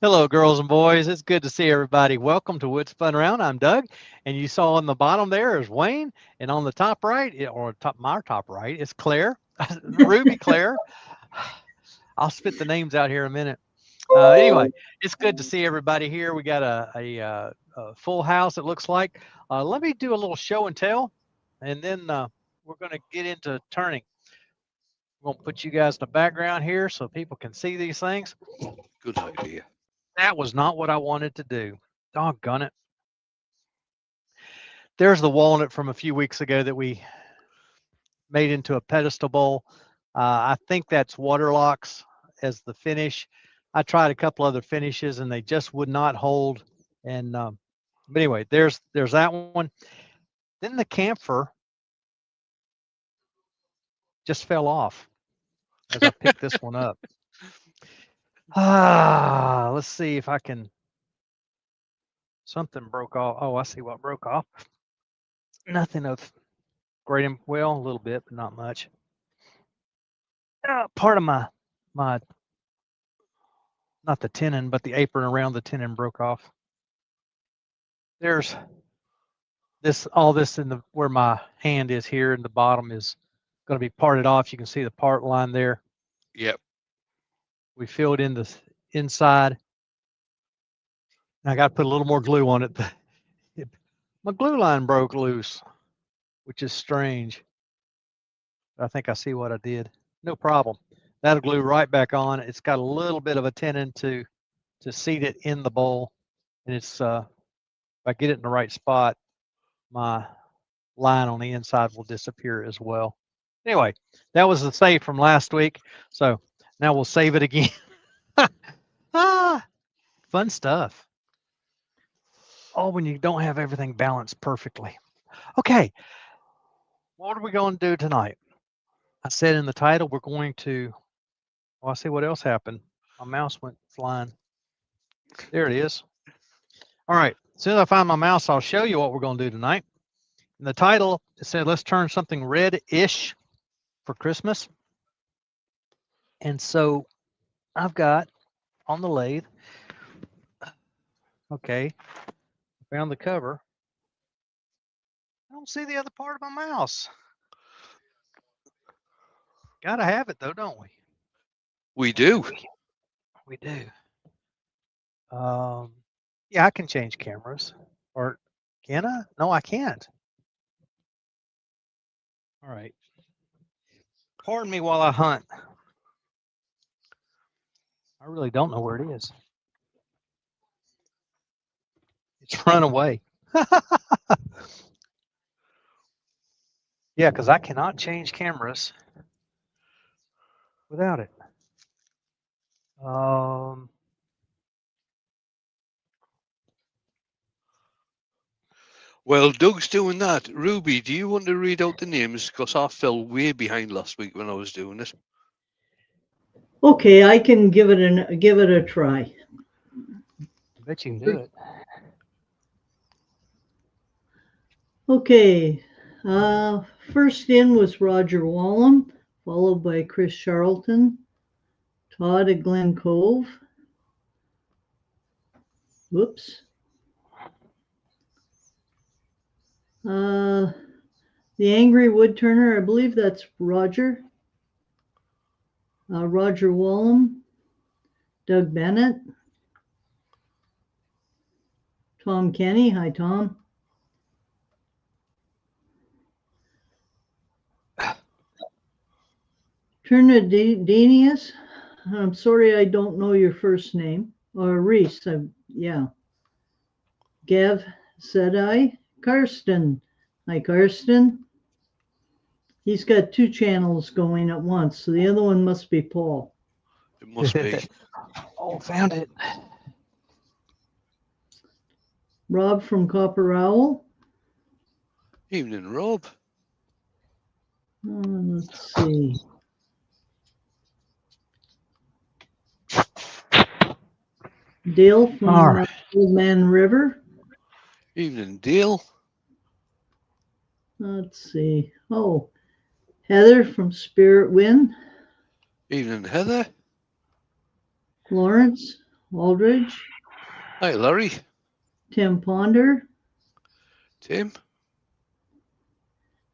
Hello, girls and boys. It's good to see everybody. Welcome to Woods Fun Round. I'm Doug, and you saw on the bottom there is Wayne, and on the top right, or top my top right, is Claire, Ruby Claire. I'll spit the names out here in a minute. Anyway, it's good to see everybody here. We got a full house. It looks like. Let me do a little show and tell, and then we're going to get into turning. We're going to put you guys in the background here so people can see these things. Good idea. That was not what I wanted to do. Doggone it. There's the walnut from a few weeks ago that we made into a pedestal bowl. I think that's Waterlocks as the finish. I tried a couple other finishes and they just would not hold. And but anyway, there's that one. Then the camphor just fell off as I picked this one up. Let's see if I can. Something broke off. Oh, I see what broke off. Nothing of great. Well, a little bit, but not much. Part of my not the tenon, but the apron around the tenon broke off. There's all this in the where my hand is here, and the bottom is going to be parted off. You can see the part line there. Yep. We filled in the inside. I got to put a little more glue on it. My glue line broke loose, which is strange. I think I see what I did. No problem. That'll glue right back on. It's got a little bit of a tenon to seat it in the bowl, and it's if I get it in the right spot, my line on the inside will disappear as well. Anyway, that was the save from last week. So now we'll save it again. Fun stuff. All when you don't have everything balanced perfectly. Okay, what are we going to do tonight? I said in the title we're going to. Well, I see what else happened. My mouse went flying. There it is. All right. As soon as I find my mouse, I'll show you what we're going to do tonight. In the title, it said, let's turn something red-ish for Christmas. And so I've got on the lathe, okay, found the cover. I don't see the other part of my mouse. Got to have it, though, don't we? We do. We do. Yeah, I can change cameras. Or can I? No, I can't. All right. Pardon me while I hunt. I really don't know where it is. It's run away. Yeah, because I cannot change cameras without it. Well, Doug's doing that. Ruby, do you want to read out the names? Because I fell way behind last week when I was doing it. Okay, I can give it a try. I bet you can do it. Okay, first in was Roger Wallen, followed by Chris Charlton, Todd at Glen Cove. Whoops. The Angry Woodturner, I believe that's Roger. Roger Wallen, Doug Bennett, Tom Kenny. Hi, Tom. Trinidadius. I'm sorry I don't know your first name. Or Reese. Yeah. Gav Sedai. Karsten. Hi, Karsten. He's got two channels going at once, so the other one must be Paul. It must be. Oh, found it. Rob from Copper Owl. Evening, Rob. Let's see. Dale from Old Man River. Evening, Dale. Let's see. Oh, Heather from Spirit Wind. Evening, Heather. Lawrence. Aldridge, Hi, Larry. Tim Ponder, Tim.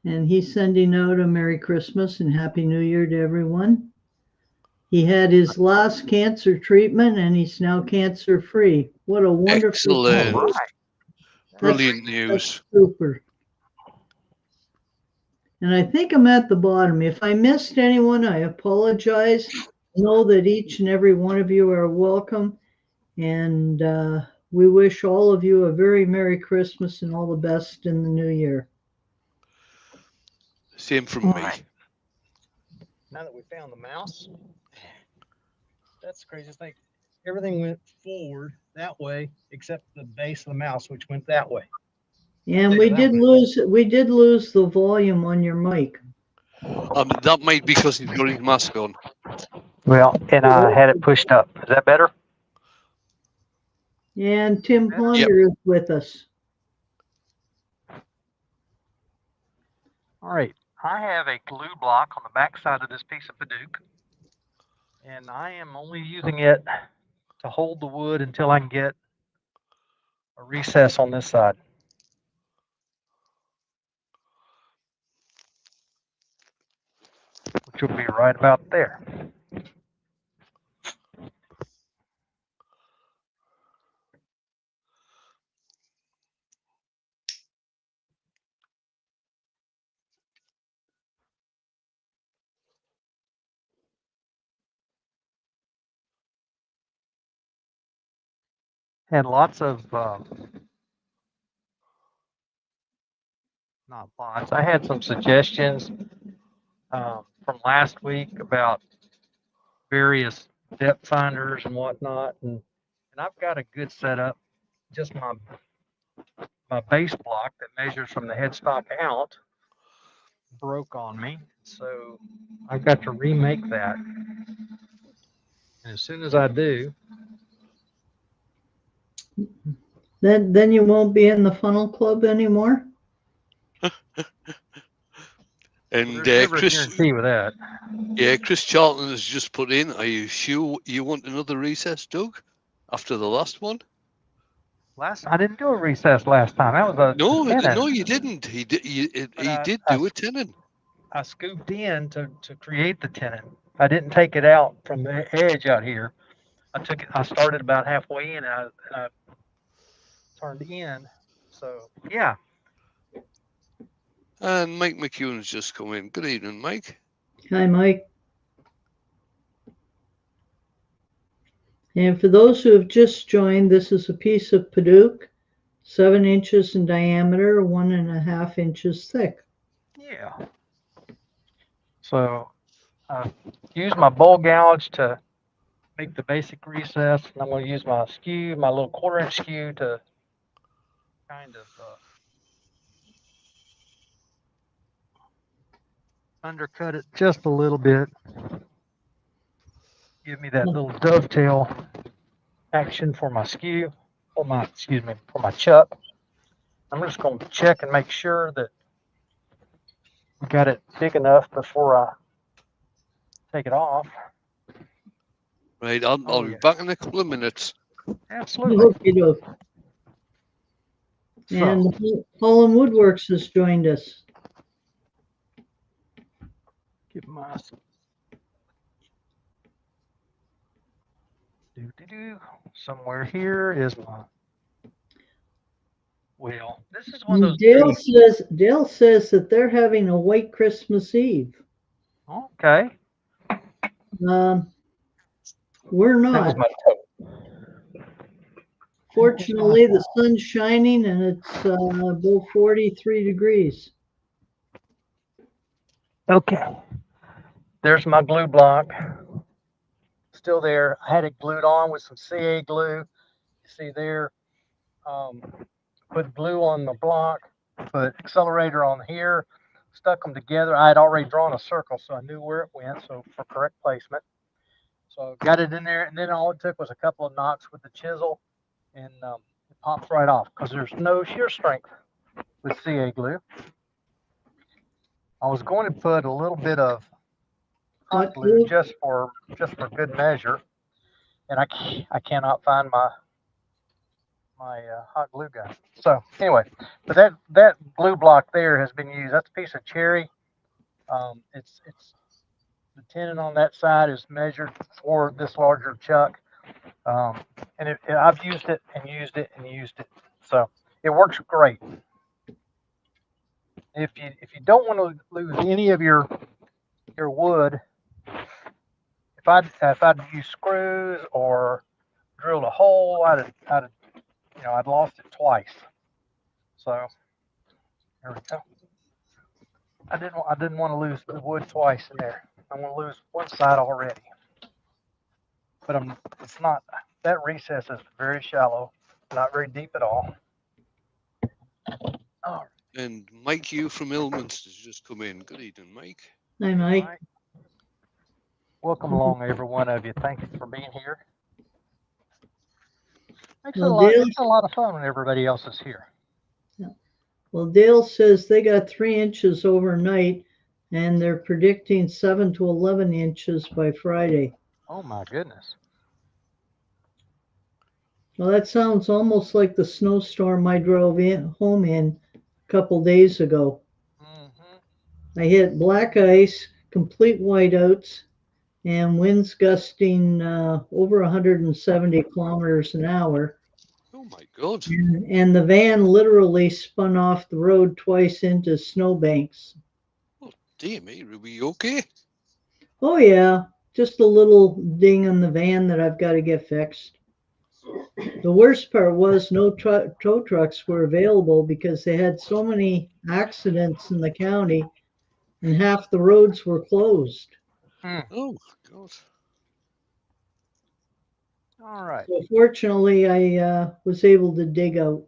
and he's sending out a Merry Christmas and Happy New Year to everyone. He had his last cancer treatment and he's now cancer free. What a wonderful Excellent. All right. Brilliant That's news. super. And I think I'm at the bottom. If I missed anyone, I apologize. Know that each and every one of you are welcome. And we wish all of you a very Merry Christmas and all the best in the new year. Same from All me. right. Now that we found the mouse, that's the craziest thing. Everything went forward that way except the base of the mouse, which went that way. And we did lose the volume on your mic. That might be because he's got his mask on. Well, and I had it pushed up. Is that better? And Tim Ponder is with us. All right. I have a glue block on the back side of this piece of Paduke, and I am only using it to hold the wood until I can get a recess on this side. Which will be right about there. Had lots of, not lots, I had some suggestions from last week about various depth finders and whatnot. And I've got a good setup. Just my base block that measures from the headstock out broke on me. So I've got to remake that. And as soon as I do, Then you won't be in the funnel club anymore. And there's never a Chris, guarantee with that. yeah, Chris Charlton has just put in. Are you sure you want another recess, Doug? After the last one? I didn't do a recess last time. That was a tenon. No, you didn't. He did. He did do a tenon. I scooped in to create the tenon. I didn't take it out from the edge out here. I started about halfway in and I turned in. So yeah. And Mike McEwen's just come in. Good evening, Mike. Hi, Mike. And for those who have just joined, this is a piece of Paduke, 7 inches in diameter, 1.5 inches thick. Yeah. So I use my bowl gouge to make the basic recess. And I'm going to use my skew, my little 1/4-inch skew to kind of undercut it just a little bit. Give me that little dovetail action for my skew, for my chuck. I'm just going to check and make sure that we got it big enough before I take it off. Right, I'll be back in a couple of minutes. Absolutely. Okey-doke. And Holland Woodworks has joined us. Get my somewhere here is my. Well, this is one of those. Dale says that they're having a white Christmas Eve. Okay. We're not. Fortunately, the sun's shining and it's above 43 degrees. Okay. There's my glue block. Still there. I had it glued on with some CA glue. You see there. Put glue on the block. Put accelerator on here. Stuck them together. I had already drawn a circle, so I knew where it went. So for correct placement. So got it in there, and then all it took was a couple of knocks with the chisel, and it pops right off because there's no shear strength with CA glue. I was going to put a little bit of hot glue just for good measure, and I cannot find my hot glue gun. So anyway, but that glue block there has been used. That's a piece of cherry. It's the tenon on that side is measured for this larger chuck, and I've used it and used it and used it, so it works great. If you don't want to lose any of your wood, if I'd used screws or drilled a hole, I'd lost it twice. So there we go. I didn't want to lose the wood twice in there. I'm going to lose one side already. But it's not, that recess is very shallow, not very deep at all. Oh, And Mike Hugh from Ilminster's just come in. Good evening, Mike. Hi, Mike. right. Welcome along, every one of you. Thank you for being here. Makes Well, it a lot of fun when everybody else is here. Well, Dale says they got 3 inches overnight, and they're predicting 7 to 11 inches by Friday. Oh my goodness. Well, that sounds almost like the snowstorm I drove home in a couple days ago. Mm-hmm. I hit black ice, complete whiteouts, and winds gusting over 170 kilometers an hour. Oh my God. And the van literally spun off the road twice into snowbanks. Oh, dear me, are we okay? Oh, yeah, just a little ding on the van that I've got to get fixed. The worst part was no tow trucks were available because they had so many accidents in the county and half the roads were closed. Oh, God. All right. So fortunately, I was able to dig out.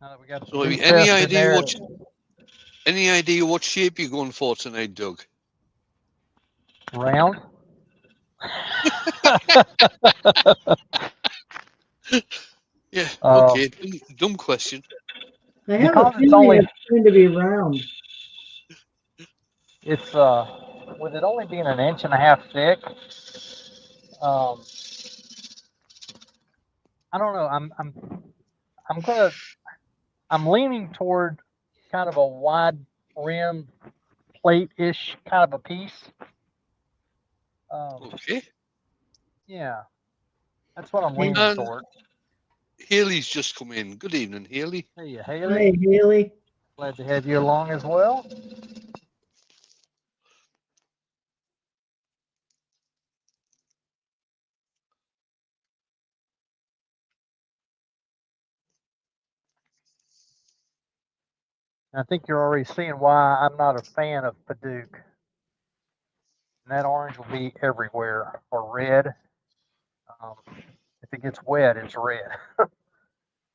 Now that we got So, the have you any recess in idea there, what shape you're going for tonight, Doug? round. Yeah. Okay. Dumb question. I have a Because it's feeling only it's going to be round. it's with it only being an inch and a half thick, I don't know. I'm leaning toward kind of a wide rim plate-ish kind of a piece. Okay. Yeah, that's what I'm leaning And toward. Haley's just come in. Good evening, Haley. Hey, Hi, Haley. Haley. Glad to have you along as well. I think you're already seeing why I'm not a fan of Paducah. And that orange will be everywhere, or red. If it gets wet, it's red.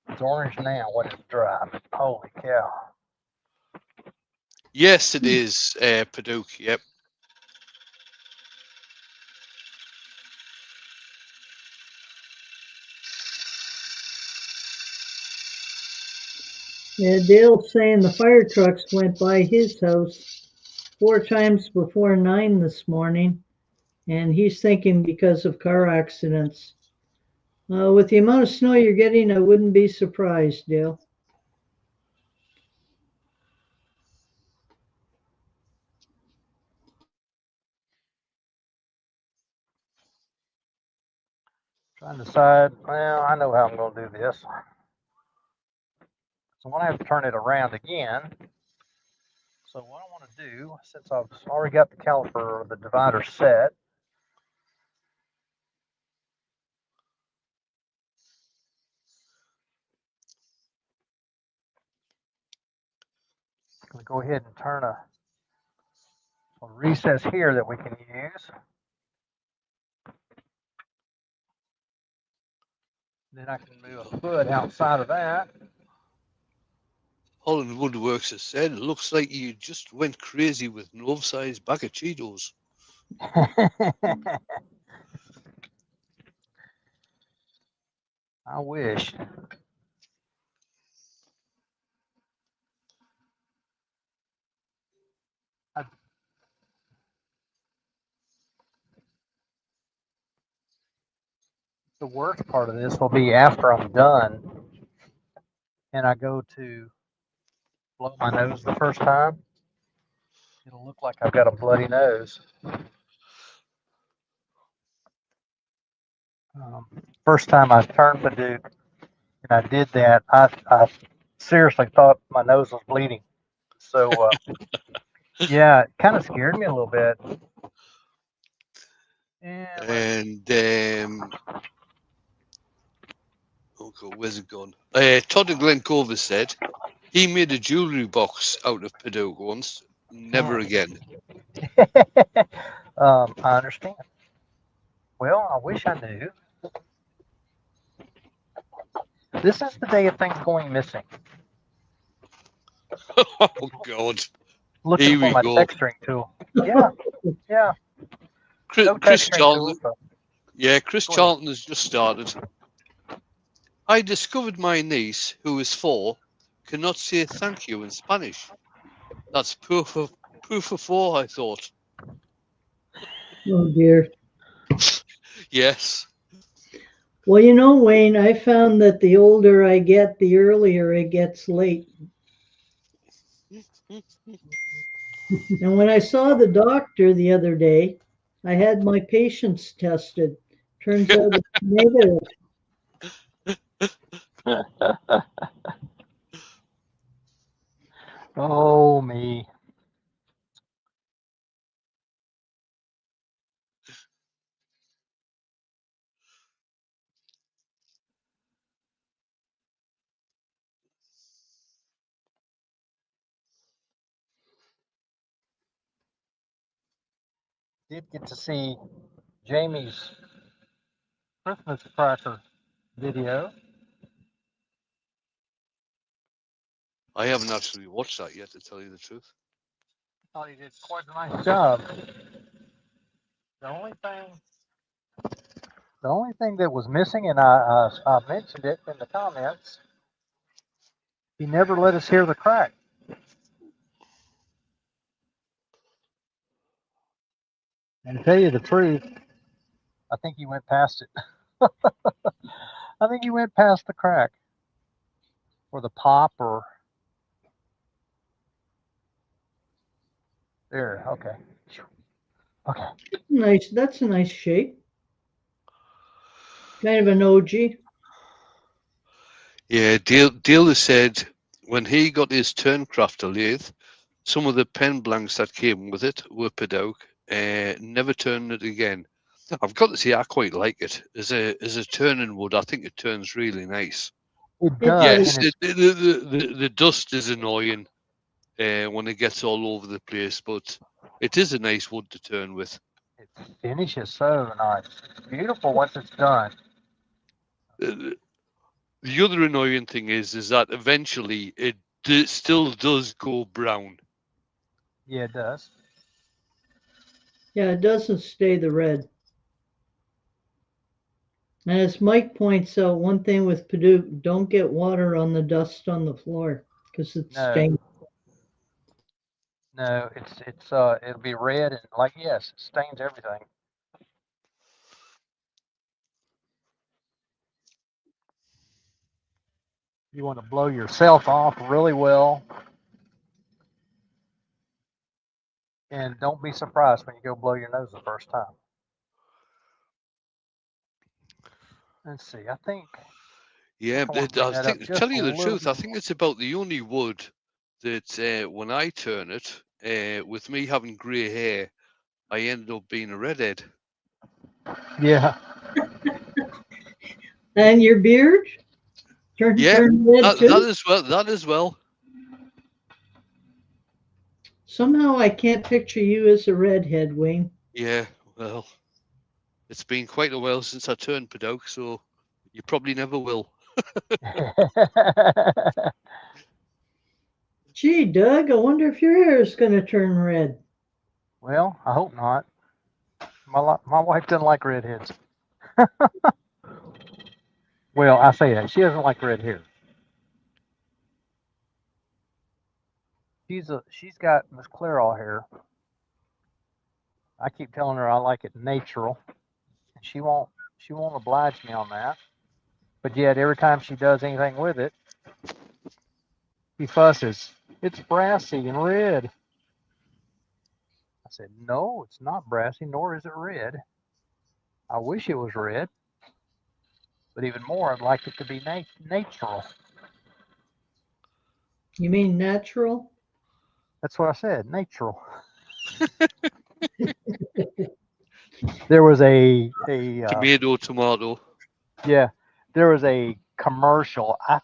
It's orange now when it's dry. Holy cow. Yes, it is, Paducah. Yep. Yeah, Dale's saying the fire trucks went by his house 4 times before 9 this morning, and he's thinking because of car accidents. With the amount of snow you're getting, I wouldn't be surprised, Dale. Trying to decide, well, I know how I'm going to do this. So I'm going to have to turn it around again. So what I want to do, since I've already got the caliper or the divider set, I'm going to go ahead and turn a recess here that we can use. Then I can move a foot outside of that. Holland Woodworks has said, it looks like you just went crazy with an oversized bag of Cheetos. I wish. the worst part of this will be after I'm done and I go to blow my nose the first time. It'll look like I've got a bloody nose. First time I turned Paduke and I did that, I seriously thought my nose was bleeding. So, yeah, it kind of scared me a little bit. And oh God, where's it gone? Todd of Glencova said he made a jewelry box out of Paduke once. Never again. I understand. Well, I wish I knew. This is the day of things going missing. Oh God. Looking Here for we my go. texturing tool. Yeah, yeah. Chris, No Chris texturing Charlton. tool. So Yeah, Chris go ahead. Charlton has just started. I discovered my niece, who is 4, cannot say thank you in Spanish. That's proof of 4, I thought. Oh dear. Yes. Well, you know, Wayne, I found that the older I get, the earlier it gets late. And when I saw the doctor the other day, I had my patients tested. Turns out it's negative. Oh, me. Did get to see Jamie's Christmas cracker video. I haven't actually watched that yet, to tell you the truth. Thought he did quite a nice job. The only thing that was missing, and I mentioned it in the comments, he never let us hear the crack. And to tell you the truth, I think he went past it. I think he went past the crack or the pop or there. Okay. Okay. Nice. That's a nice shape. Kind of an OG. Yeah, Dale has said when he got his Turncrafter lathe, some of the pen blanks that came with it were Paduke. Never turned it again. I've got to say, I quite like it as a turning wood. I think it turns really nice. It It does. does. Yes, And the dust is annoying when it gets all over the place, but it is a nice wood to turn with. it finishes so nice. It's beautiful once it's done. The other annoying thing is that eventually it still does go brown. Yeah, it does. Yeah, it doesn't stay the red. And as Mike points out, one thing with Paduke, don't get water on the dust on the floor because it No, stains. no, it'll be red and like yes, it stains everything. You want to blow yourself off really well. And don't be surprised when you go blow your nose the first time. Let's see. I think Yeah, I want to bring that up just tell a you the little truth, I more. think it's about the only wood that when I turn it, with me having grey hair, I ended up being a redhead. Yeah. And your beard turn Yeah, red that too. as well. That as well. Somehow I can't picture you as a redhead, Wayne. Yeah, well, it's been quite a while since I turned Paduke, so you probably never will. Gee, Doug, I wonder if your hair is going to turn red. Well, I hope not. My wife doesn't like redheads. Well, I say that she doesn't like red hair. She's got Miss Clairol hair. I keep telling her I like it natural, and she won't. She won't oblige me on that. But yet, every time she does anything with it, he fusses. It's brassy and red. I said, no, it's not brassy, nor is it red. I wish it was red, but even more, I'd like it to be natural. You mean natural? That's what I said, natural. There was a Tomato. yeah, there was a commercial. I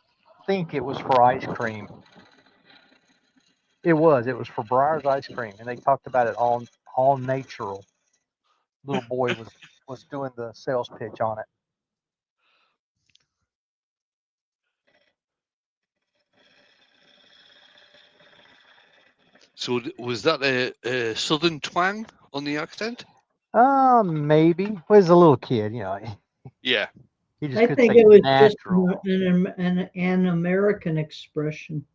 think it was for ice cream. It was for Breyer's ice cream, and they talked about it all natural. Little boy was doing the sales pitch on it. So was that a southern twang on the accent? Maybe. Well, he's a little kid, you know. Yeah. He just I could think say it was just natural. an American expression.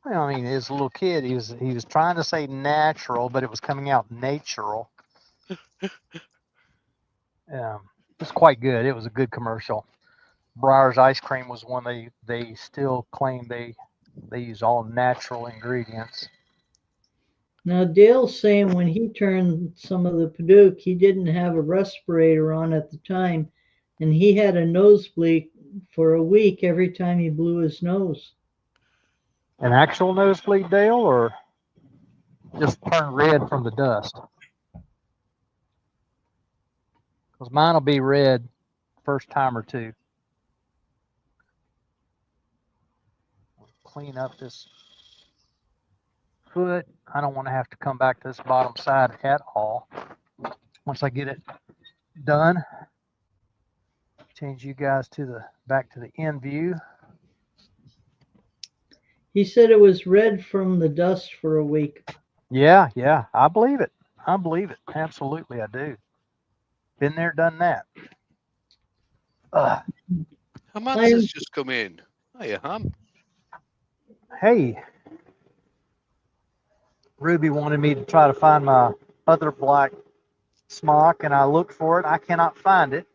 Well, I mean, as a little kid, he was trying to say natural, but it was coming out natural. It's quite good. It was a good commercial. Breyer's ice cream was one they still claim they use all natural ingredients. Now, Dale's saying when he turned some of the Paduke, he didn't have a respirator on at the time, and he had a nosebleed for a week every time he blew his nose. An actual nosebleed, Dale, or just turn red from the dust? Because mine will be red first time or two. Clean up this foot. I don't want to have to come back to this bottom side at all. Once I get it done, change you guys to back to the end view. He said it was red from the dust for a week. Yeah, I believe it. I believe it. Absolutely, I do. Been there, done that. Hamans has just come in. Hiya, Ham. Hey, Ruby wanted me to try to find my other black smock, and I looked for it. I cannot find it.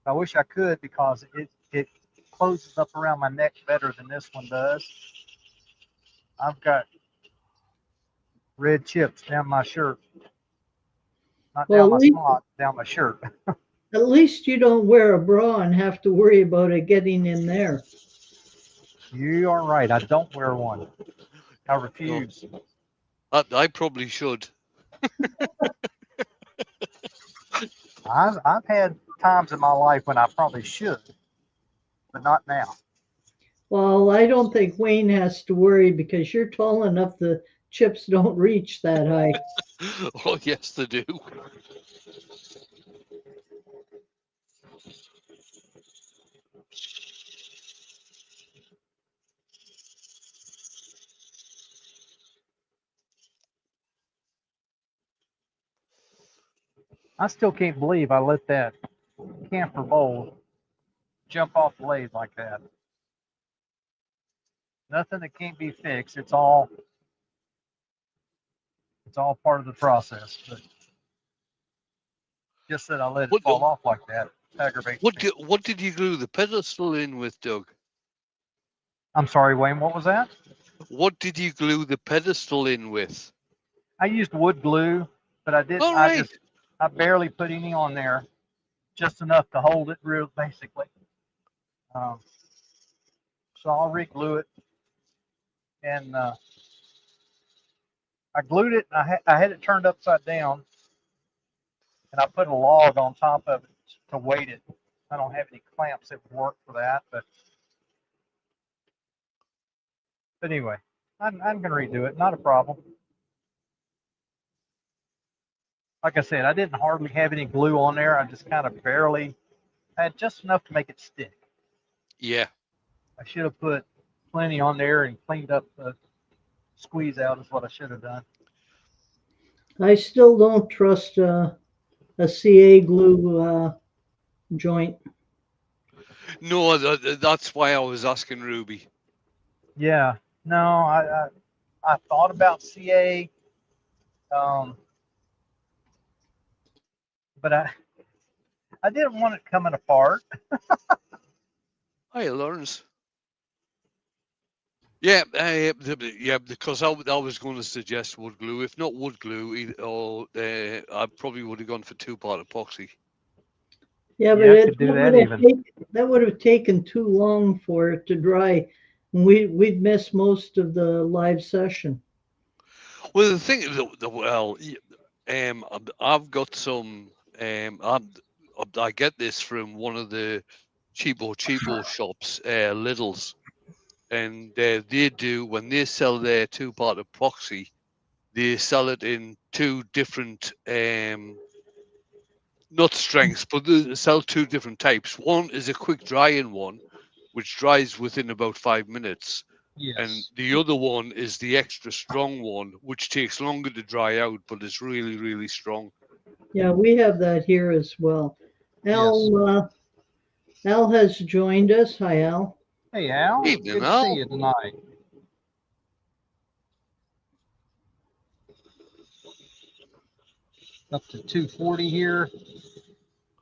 I wish I could because it closes up around my neck better than this one does. I've got red chips down my shirt. Not Well, down my smock, down my shirt. at least you don't wear a bra and have to worry about it getting in there. You are right. I don't wear one. I refuse. I probably should. I've had times in my life when I probably should, but not now. Well, I don't think Wayne has to worry because you're tall enough the chips don't reach that high. Oh, yes, they do. I still can't believe I let that camper bowl jump off the lathe like that. Nothing that can't be fixed. It's all part of the process. But just that I let it fall off like that aggravates me. What did you glue the pedestal in with, Doug? I'm sorry, Wayne. What was that? What did you glue the pedestal in with? I used wood glue, but I didn't. All right. I barely put any on there, just enough to hold it, real basically. So I'll re-glue it, and I glued it. I had it turned upside down, and I put a log on top of it to weight it. I don't have any clamps that would work for that, but anyway, I'm going to redo it. Not a problem. Like I said, I didn't hardly have any glue on there. I just kind of barely had just enough to make it stick. Yeah. I should have put plenty on there and cleaned up the squeeze out is what I should have done. I still don't trust a CA glue joint. No, that's why I was asking Ruby. Yeah, no, I thought about CA, but I didn't want it coming apart. Hi, Lawrence. Yeah, yeah, because I was going to suggest wood glue. If not wood glue, I probably would have gone for two-part epoxy. Yeah, but Yeah, I could do that even. that would have taken too long for it to dry. We'd miss most of the live session. Well, the thing, I've got some. I get this from one of the cheapo shops, Lidl's, and they do when they sell their two-part epoxy, they sell it in two different not strengths, but they sell two different types. One is a quick drying one, which dries within about 5 minutes. And Yes. the other one is the extra strong one, which takes longer to dry out, but is really, really strong. Yeah, we have that here as well. Yes. Al has joined us. Hi, Al. Hey, Al. Evening, Good to see Al. you tonight. Up to 240 here.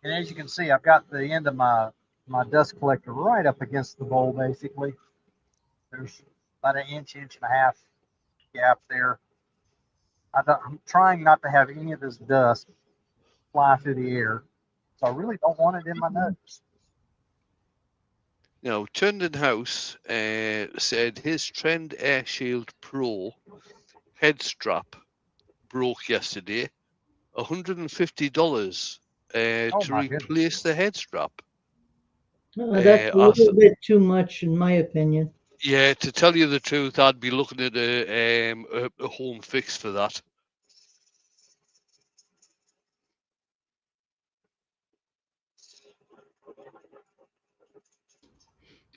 And as you can see, I've got the end of my dust collector right up against the bowl, basically. There's about an inch and a half gap there. I'm trying not to have any of this dust fly through the air. So I really don't want it in my nose. Now, Turnden House said his Trend Air Shield Pro head strap broke yesterday. $150 Oh to my replace goodness. the head strap. That's a little bit too much, in my opinion. Yeah, to tell you the truth, I'd be looking at a home fix for that.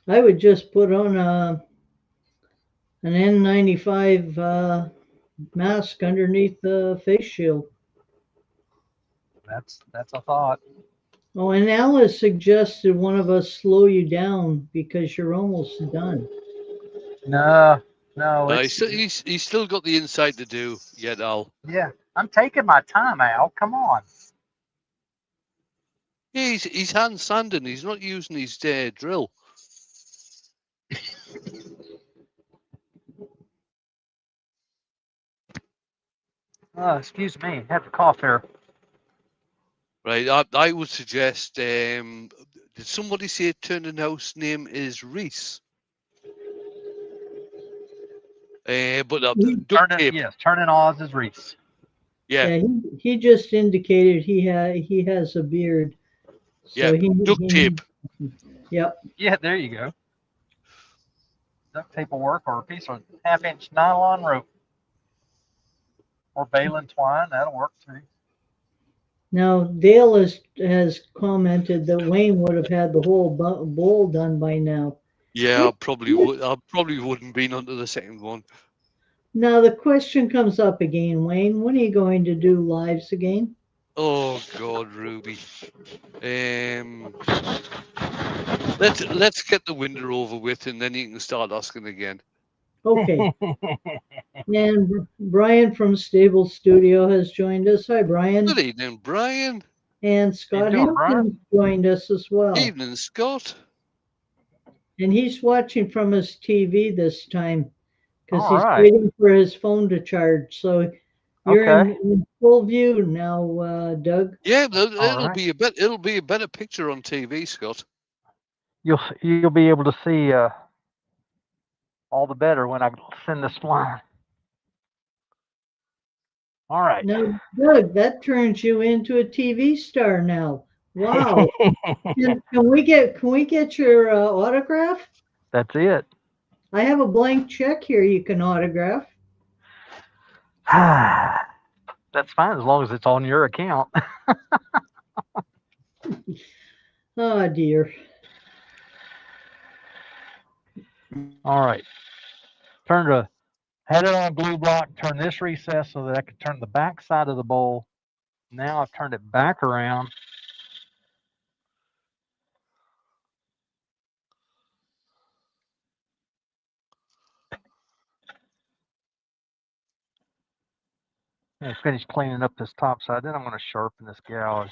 I would just put on an N95 mask underneath the face shield. That's a thought. Oh, and Alice suggested one of us slow you down because you're almost done. No, He's still got the inside to do yet, Al. yeah. I'm taking my time, Al. Come on. Yeah, he's hand sanding. He's not using his drill. Excuse me. Have a cough here. Right. I would suggest. Did somebody say Turnden House name is Reese? But duct tape. Yes, turning Oz is Reese. Yeah, Yeah, he just indicated he has a beard, yeah. so Duct tape. Yep. Yeah, there you go. Duct tape will work, or a piece of half-inch nylon rope, or baling twine. That'll work too. Now Dale has commented that Wayne would have had the whole bowl done by now. Yeah, I probably would. I probably wouldn't been onto the second one. Now the question comes up again, Wayne. When are you going to do lives again? Oh God, Ruby. Let's get the winter over with, and then you can start asking again. Okay. And Brian from Stable Studio has joined us. Hi, Brian. Good evening, Brian. And Scott doing, Brian? Hampton joined us as well. Evening, Scott. And he's watching from his TV this time because All he's right. waiting for his phone to charge. So you're Okay. in full view now, Doug. Yeah, All right. it'll be a better picture on TV, Scott. You'll be able to see all the better when I send this line. All right. Now, Doug, that turns you into a TV star now. Wow. Can we get your autograph? That's it. I have a blank check here you can autograph. That's fine as long as it's on your account. Oh dear. All right. Had it on a glue block, turn this recess so that I could turn the back side of the bowl. Now I've turned it back around. I finished cleaning up this top side. Then I'm going to sharpen this gouge.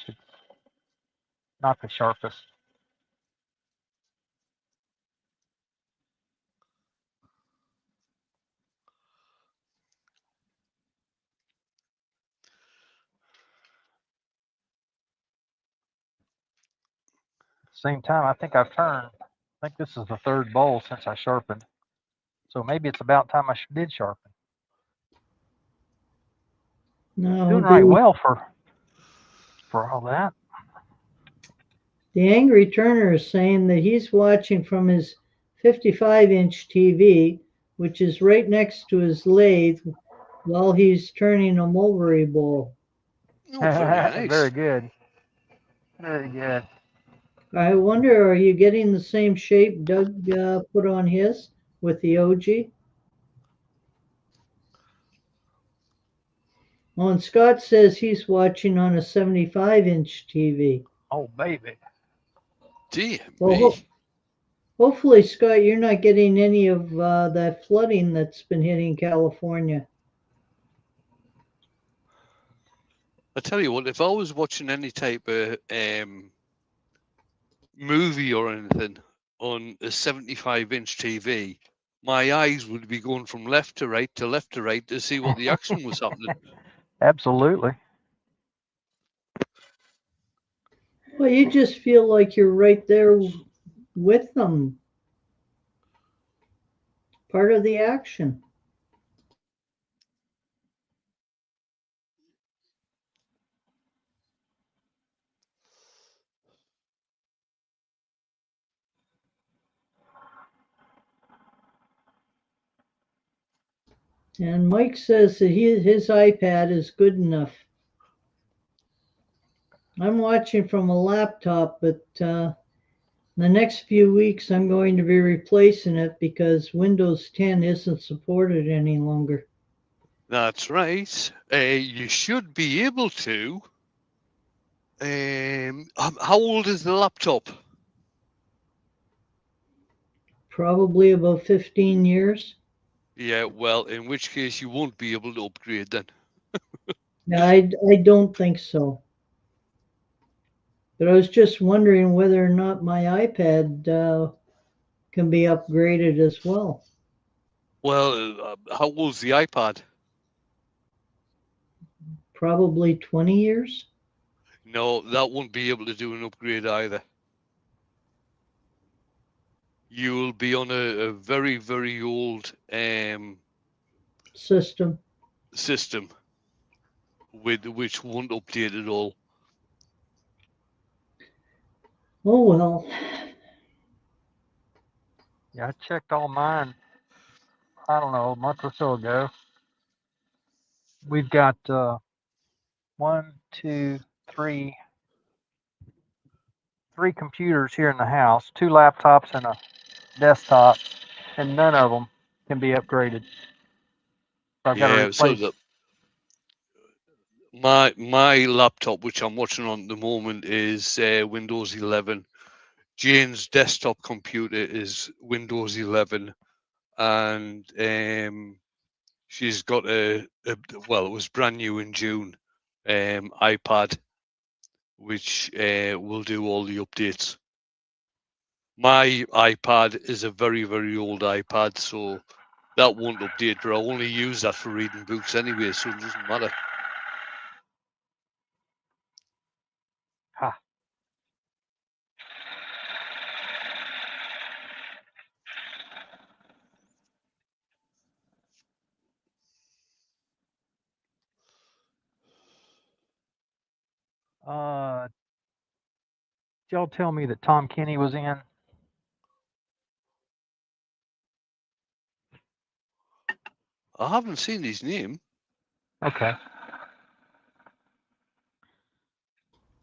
not the sharpest. Same time, I think I've turned. I think this is the third bowl since I sharpened. So maybe it's about time I did sharpen. No, Doing right well for all that. the Angry Turner is saying that he's watching from his 55-inch TV, which is right next to his lathe, while he's turning a mulberry bowl. Oh, very nice. Very good. Very good. I wonder, are you getting the same shape Doug put on his with the OG? Oh, and Scott says he's watching on a 75-inch TV. Oh, baby. Dear Well, me. hopefully, Scott, you're not getting any of that flooding that's been hitting California. I tell you what, if I was watching any type of movie or anything on a 75-inch TV, my eyes would be going from left to right to see what the action was happening. Absolutely. Well, you just feel like you're right there with them, part of the action. And Mike says that his iPad is good enough. I'm watching from a laptop, but the next few weeks I'm going to be replacing it because Windows 10 isn't supported any longer. That's right. You should be able to. How old is the laptop? Probably about 15 years. Yeah, well, in which case you won't be able to upgrade then. Yeah, I don't think so. But I was just wondering whether or not my iPad can be upgraded as well. Well, how old's the iPad? Probably 20 years. No, that won't be able to do an upgrade either. You'll be on a very, very old System. system which won't update at all. Oh well. Yeah, I checked all mine, I don't know, a month or so ago. We've got one, two, three computers here in the house, two laptops and a desktop, and none of them can be upgraded. So I've got to Yeah, so replace. my laptop, which I'm watching on at the moment, is Windows 11. Jane's desktop computer is Windows 11, and she's got well, it was brand new in June, iPad, which will do all the updates. My iPad is a very, very old iPad, so that won't update, but I only use that for reading books anyway, so it doesn't matter. Ha. Did y'all tell me that Tom Kenny was in? I haven't seen his name. Okay.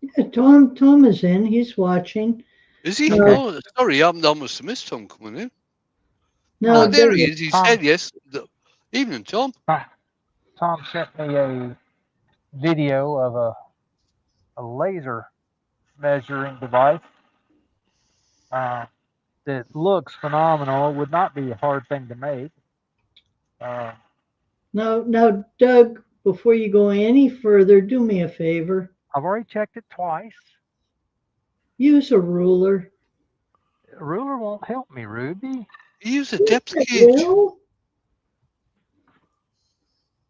Yeah, Tom is in. He's watching. Is he? No. Oh, sorry, I must have missed Tom coming in. No, Oh, there Doug, he is. He said yes. Evening, Tom. Tom sent me a video of a laser measuring device that looks phenomenal. It would not be a hard thing to make. now, Doug, before you go any further, do me a favor. I've already checked it twice. Use a ruler. A ruler won't help me, Ruby. Use a depth It gauge. will?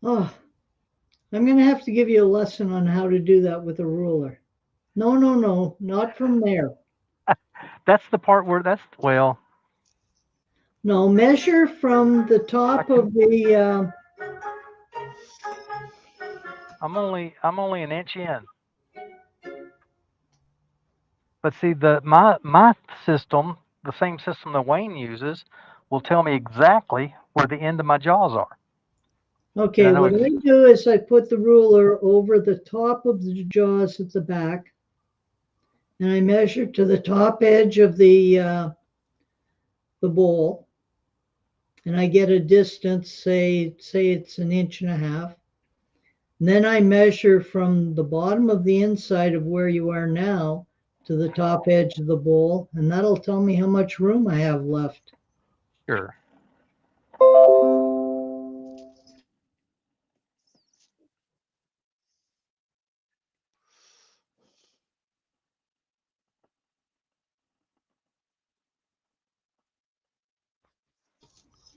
Oh, I'm going to have to give you a lesson on how to do that with a ruler. No, no, no, not from there. That's the part where well, No, measure from the top of the. I'm only an inch in. But see, my system, the same system that Wayne uses, will tell me exactly where the end of my jaws are. Okay, what I do is I put the ruler over the top of the jaws at the back, and I measure to the top edge of the bowl, and I get a distance, say it's an inch and a half. And then I measure from the bottom of the inside of where you are now to the top edge of the bowl, and that'll tell me how much room I have left. Sure.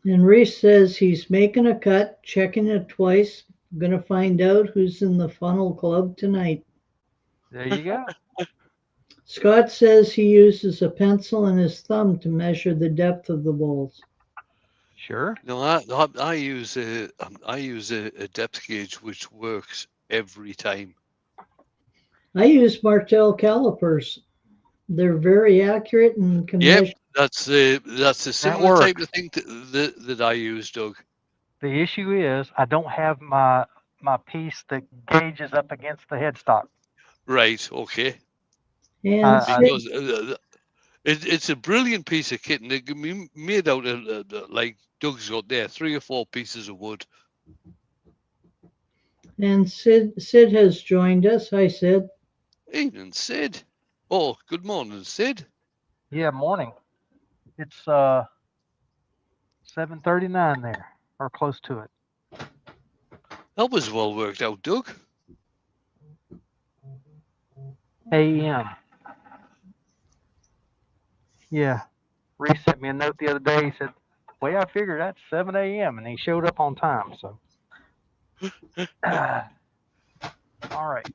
And Reese says he's making a cut, checking it twice, gonna find out who's in the funnel club tonight. There you go. Scott says he uses a pencil and his thumb to measure the depth of the bowls. Sure. No, I use a depth gauge which works every time. I use Martel calipers. They're very accurate and can Yep, measure. that's a similar type works. of thing that I use, Doug. The issue is I don't have my piece that gauges up against the headstock. Right. Okay. And Because it's a brilliant piece of kit, and it can be made out of like Doug's got there, 3 or 4 pieces of wood. Sid has joined us. Hi, Sid. Evening, Sid. Oh, good morning, Sid. Yeah, morning. It's 7:39 there, or close to it. That was well worked out, Doug. A.M. Yeah. Reese sent me a note the other day. He said, "Way I figured that's 7 a.m." and he showed up on time. So, all right.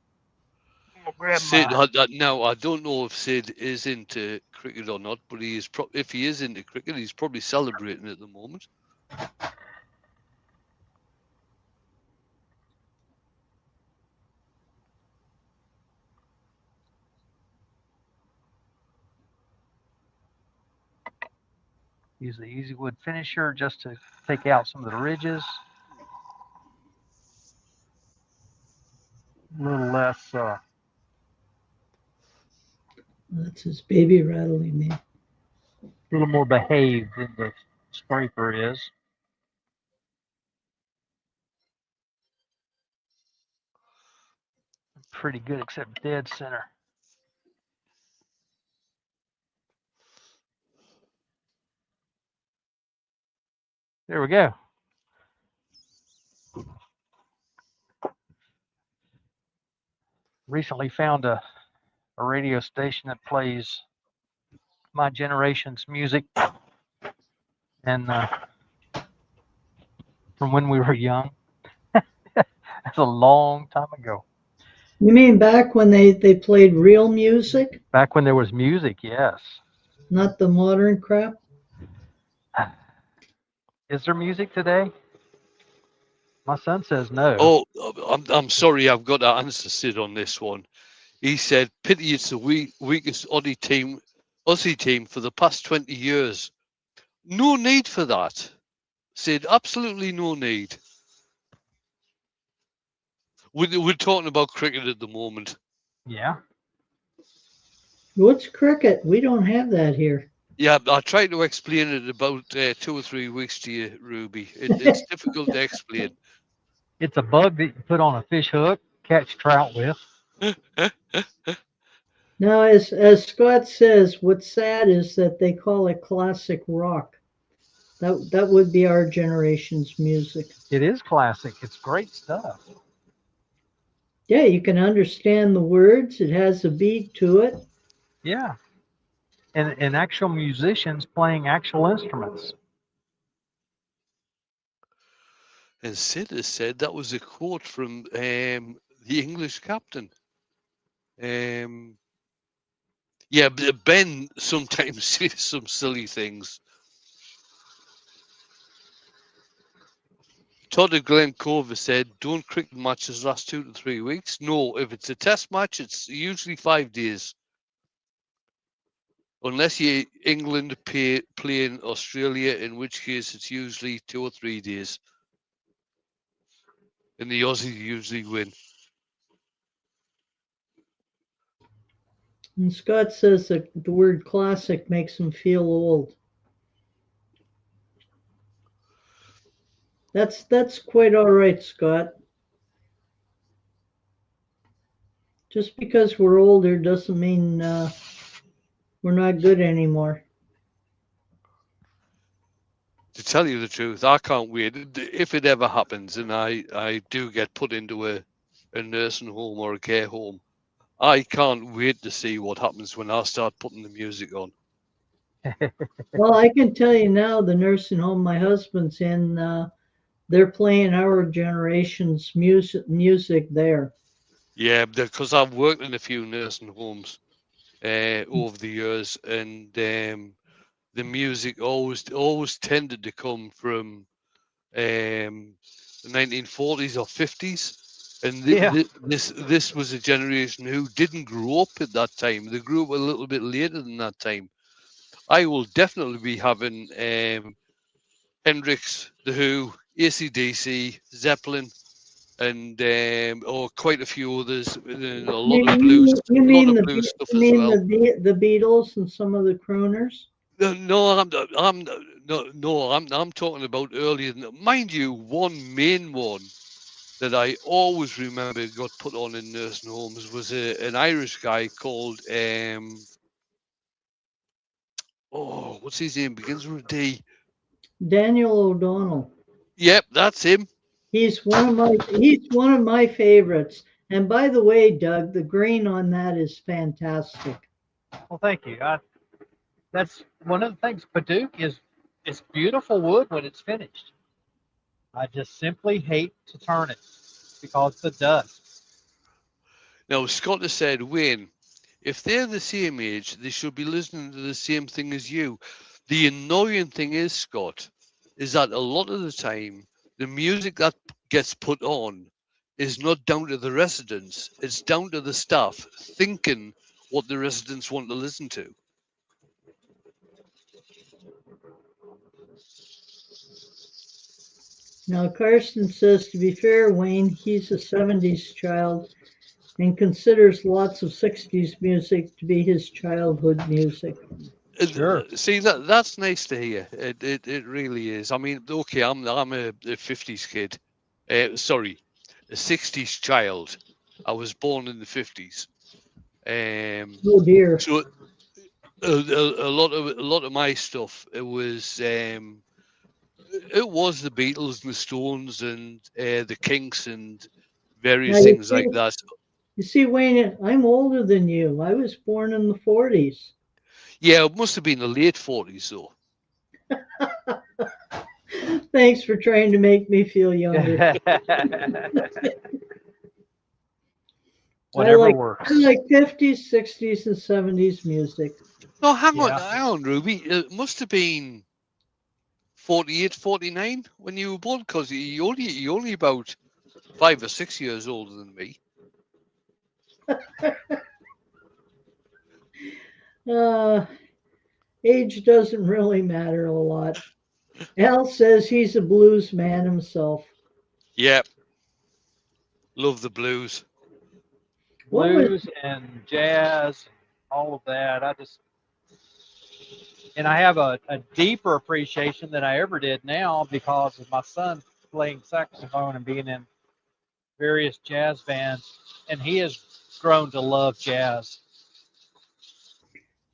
Sid, now I don't know if Sid is into cricket or not, but he is. If he is into cricket, he's probably celebrating at the moment. Use the easy wood finisher just to take out some of the ridges. A little less. That's his baby rattling me. A little more behaved than the scraper is. Pretty good, except dead center. There we go. Recently found a radio station that plays my generation's music, and from when we were young. That's a long time ago. You mean back when they played real music? Back when there was music, yes. Not the modern crap? Is there music today? My son says no. Oh, I'm sorry, I've got to answer Sid on this one. He said, "Pity it's the weakest Aussie team for the past 20 years." No need for that, Sid. Absolutely no need. We're talking about cricket at the moment. Yeah. What's cricket? We don't have that here. Yeah, I tried to explain it about 2 or 3 weeks to you, Ruby. It's difficult to explain. It's a bug that you put on a fish hook, catch trout with. Now, as Scott says, what's sad is that they call it classic rock. That would be our generation's music. It is classic. It's great stuff. Yeah, you can understand the words. It has a beat to it. Yeah, and actual musicians playing actual instruments. And Sid has said that was a quote from the English captain. Yeah, Ben sometimes says some silly things. Todd of Glen Cove said, "Don't cricket matches last 2 to 3 weeks? No, if it's a test match, it's usually 5 days. Unless you England playing Australia, in which case it's usually 2 or 3 days. And the Aussies usually win." And Scott says that the word classic makes him feel old. That's quite all right, Scott. Just because we're older doesn't mean we're not good anymore. To tell you the truth, I can't wait. If it ever happens and I do get put into a nursing home or a care home, I can't wait to see what happens when I start putting the music on. Well, I can tell you now, the nursing home my husband's in, they're playing our generation's music there. Yeah, because I've worked in a few nursing homes over the years, and the music always tended to come from the 1940s or 50s, and Yeah. this was a generation who didn't grow up at that time. They grew up a little bit later than that time. I will definitely be having Hendrix, The Who, AC/DC, Zeppelin, and or quite a few others, and a lot of blues, You a lot mean of the blues stuff you as mean well. the Beatles and some of the crooners? No, I'm talking about earlier. Mind you, one main one that I always remember got put on in nursing homes was an Irish guy called oh, what's his name? Begins with a D. Daniel O'Donnell. Yep, that's him. He's one of my favorites. And by the way, Doug, the green on that is fantastic. Well, thank you. That's one of the things. Paduk is it's beautiful wood when it's finished. I just simply hate to turn it because the dust. Now Scott has said, Wayne, if they're the same age, they should be listening to the same thing as you. The annoying thing is, Scott, is that a lot of the time the music that gets put on is not down to the residents, it's down to the staff thinking what the residents want to listen to. Now, Karsten says, to be fair, Wayne, he's a 70s child and considers lots of 60s music to be his childhood music. Sure. See, that's nice to hear. It really is. I mean, okay, I'm a 50s kid. Sorry, a 60s child. I was born in the 50s. Oh dear. So a lot of my stuff it was the Beatles and the Stones and the Kinks and Now various things like that. you see, Wayne, I'm older than you. I was born in the 40s. Yeah, it must have been the late 40s though. Thanks for trying to make me feel younger. Whatever I works. like 50s, 60s, and 70s music. No, Yeah. hang on, Ruby. It must have been 48, 49 when you were born, because you're only about 5 or 6 years older than me. Uh, Age doesn't really matter a lot. Al says he's a blues man himself. Yep, love the blues. What was Blues and jazz, all of that. And I have a deeper appreciation than I ever did now because of my son playing saxophone and being in various jazz bands, and he has grown to love jazz.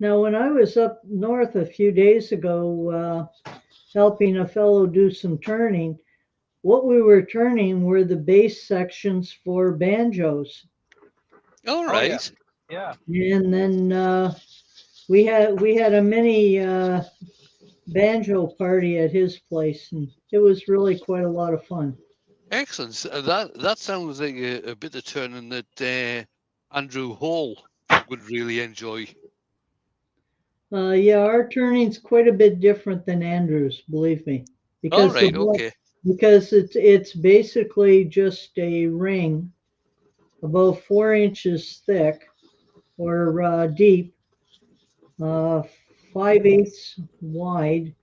Now, when I was up north a few days ago, helping a fellow do some turning, what we were turning were the bass sections for banjos. All Oh yeah, right. yeah. And then We had a mini banjo party at his place, and it was really quite a lot of fun. Excellent. That sounds like a bit of turning that Andrew Hall would really enjoy. Yeah, our turning's quite a bit different than Andrew's, believe me, All because right. Okay. it's basically just a ring about 4 inches thick or deep, uh, 5/8 wide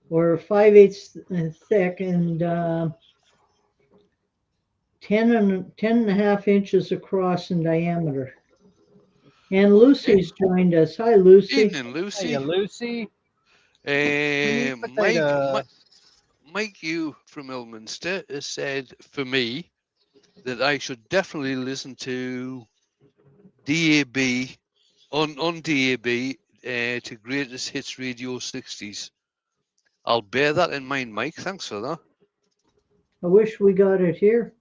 or 5/8 thick, and 10 and a half inches across in diameter. And Okay. Lucy's joined us. Hi, Lucy. Evening, Hey, Lucy. Lucy. Sweet Mike, potato. Mike, you from Ilminster has said for me that I should definitely listen to DAB on DAB to Greatest Hits Radio 60s. I'll bear that in mind, Mike. Thanks for that. I wish we got it here.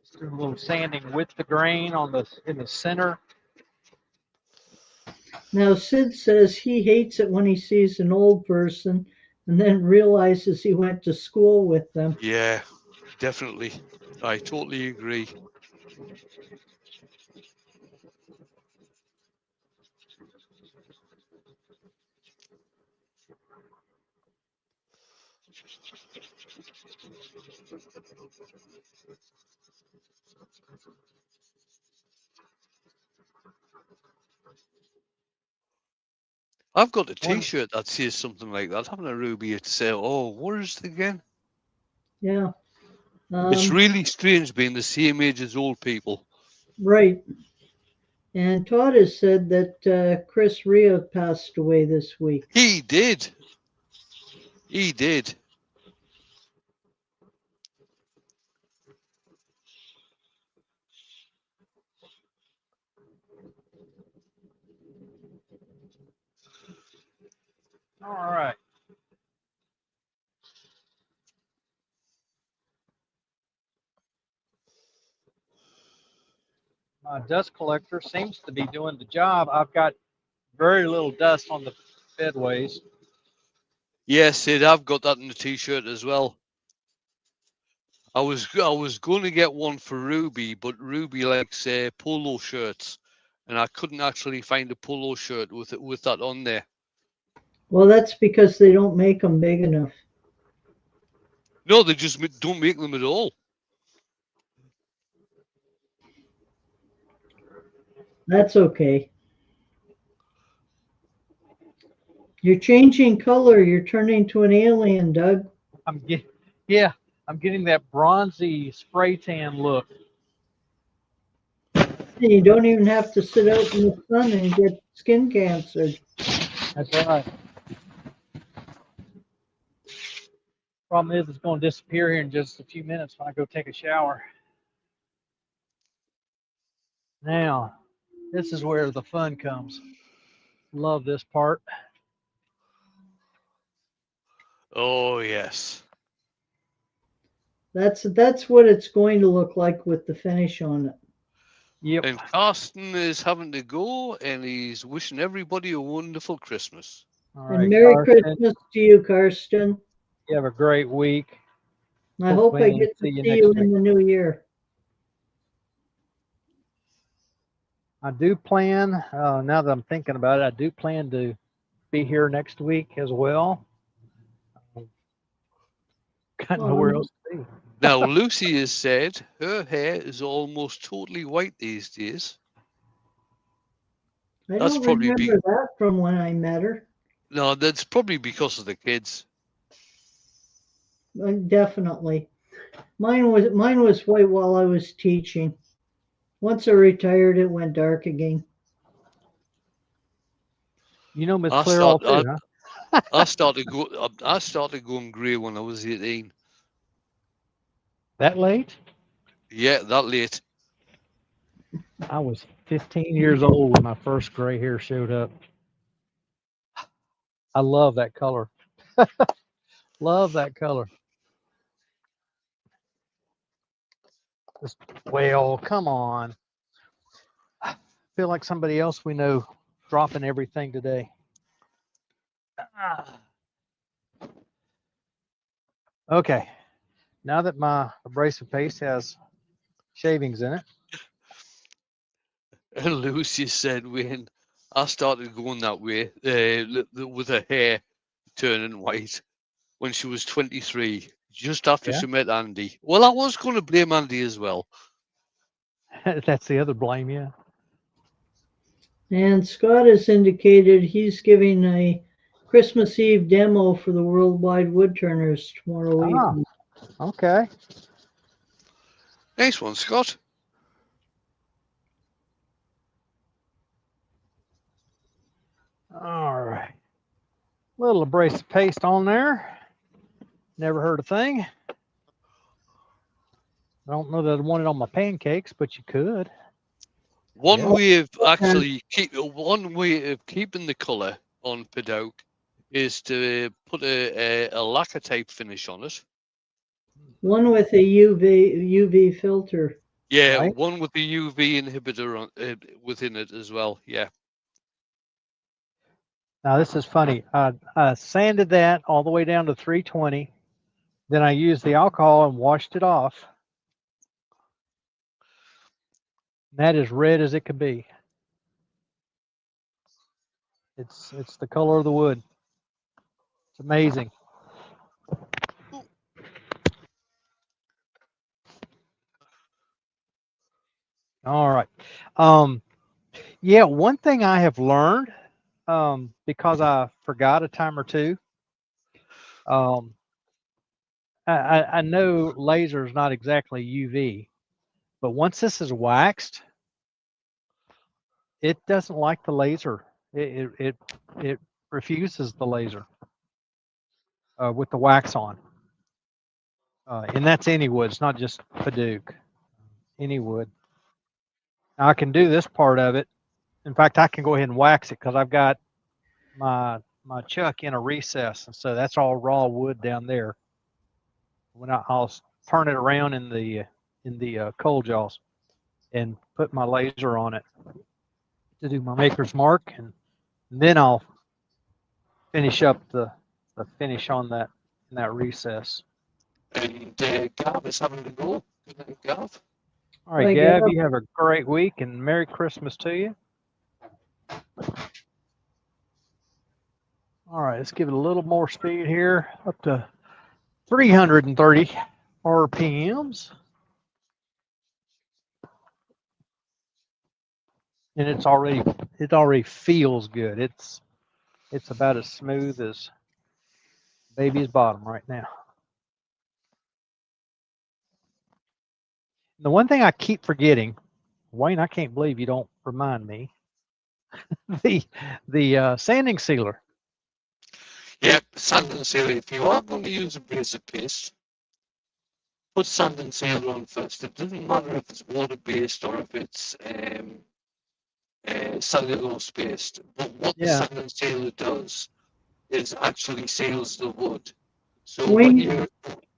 Just do a little sanding with the grain on in the center. Now, Sid says he hates it when he sees an old person and then realizes he went to school with them. Yeah, definitely. I totally agree. I've got a T-shirt that says something like that, haven't I, Ruby? It's oh, what is it again? Yeah. It's really strange being the same age as old people. Right. And Todd has said that Chris Rea passed away this week. He did. He did. All right. My dust collector seems to be doing the job. I've got very little dust on the bedways. Yes, Sid, I've got that in the T-shirt as well. I was going to get one for Ruby, but Ruby likes polo shirts, and I couldn't actually find a polo shirt with that on there. Well, that's because they don't make them big enough. No, they just don't make them at all. That's okay. You're changing color. You're turning to an alien, Doug. I'm getting that bronzy spray tan look. And you don't even have to sit out in the sun and get skin cancer. That's right. Problem is, it's going to disappear here in just a few minutes when I go take a shower. Now, this is where the fun comes. Love this part. Oh yes. That's what it's going to look like with the finish on it. Yep. And Carsten is having to go, and he's wishing everybody a wonderful Christmas. All And right, Merry Carson. Christmas to you, Karsten. You have a great week. I hope I Hopefully get to see you see next you week. in the new year. I do plan, now that I'm thinking about it, I do plan to be here next week as well. Got nowhere else to be. Now, Lucy has said her hair is almost totally white these days. I That's don't probably remember that from when I met her. No, that's probably because of the kids. Definitely. Mine was white while I was teaching. Once I retired, it went dark again. You know Miss I Clairol start, too, I, huh? I started going grey when I was 18. That late? Yeah, that late. I was 15 years old when my first gray hair showed up. I love that color. Love that color. Well, come on. I feel like somebody else we know dropping everything today. Ah. Okay. Now that my abrasive paste has shavings in it. And Lucy said when I started going that way, with her hair turning white, when she was 23, just after Yeah. she met Andy. Well, I was going to blame Andy as well. That's the other blame, yeah. And Scott has indicated he's giving a Christmas Eve demo for the Worldwide Woodturners tomorrow Ah, evening. okay. Nice one, Scott. All right. Little abrasive paste on there. Never heard a thing. I don't know that I'd want it on my pancakes, but you could. One Yeah. way of actually one way of keeping the colour on Padouk is to put a lacquer type finish on it. One with a UV filter. Yeah, Right. one with the UV inhibitor on within it as well. Yeah. Now this is funny. I sanded that all the way down to 320. Then I used the alcohol and washed it off. And that is red as it could be. It's the color of the wood. It's amazing. All right. Yeah, one thing I have learned, because I forgot a time or two, um, I know laser is not exactly UV, but once this is waxed, it doesn't like the laser. It refuses the laser with the wax on. And that's any wood. It's not just Paduke. Any wood. Now I can do this part of it. In fact, I can go ahead and wax it because I've got my chuck in a recess, and so that's all raw wood down there. When I'll turn it around in the coal jaws and put my laser on it to do my maker's mark, and then I'll finish up the finish on that in that recess. And Gav is having to go. Good night, Gav. All right, Bye, Gav, Gav. you have a great week and Merry Christmas to you. All right, let's give it a little more speed here, up to 330 RPMs. And it already feels good. It's about as smooth as baby's bottom right now. The one thing I keep forgetting, Wayne, I can't believe you don't remind me, the sanding sealer. Yeah, sand and sealer. If you are going to use a abrasive paste, put sand and sealer on first. It doesn't matter if it's water based or if it's cellulose based. But what the Yeah. sand and sealer does is actually seals the wood. So Wayne,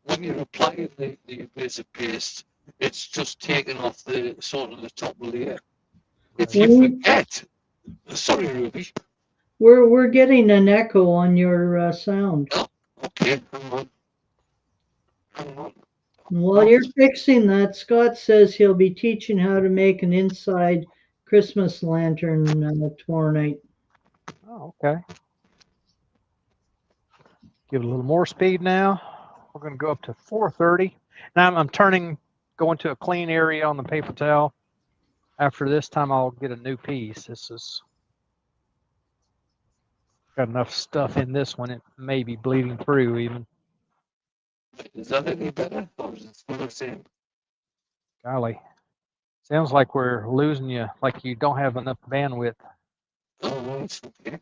when you're applying the abrasive paste, it's just taking off the sort of the top layer. If you Wayne, forget, sorry, Ruby. we're getting an echo on your sound. Oh, okay, hang on. And while you're fixing that, Scott says he'll be teaching how to make an inside Christmas lantern tomorrow night. Oh, okay. Give it a little more speed now. We're going to go up to 430. Now I'm going to a clean area on the paper towel. After this time, I'll get a new piece. This is got enough stuff in this one. It may be bleeding through even. Is that any better, or is it still the same? Golly. Sounds like we're losing you, like you don't have enough bandwidth. Oh, right, okay.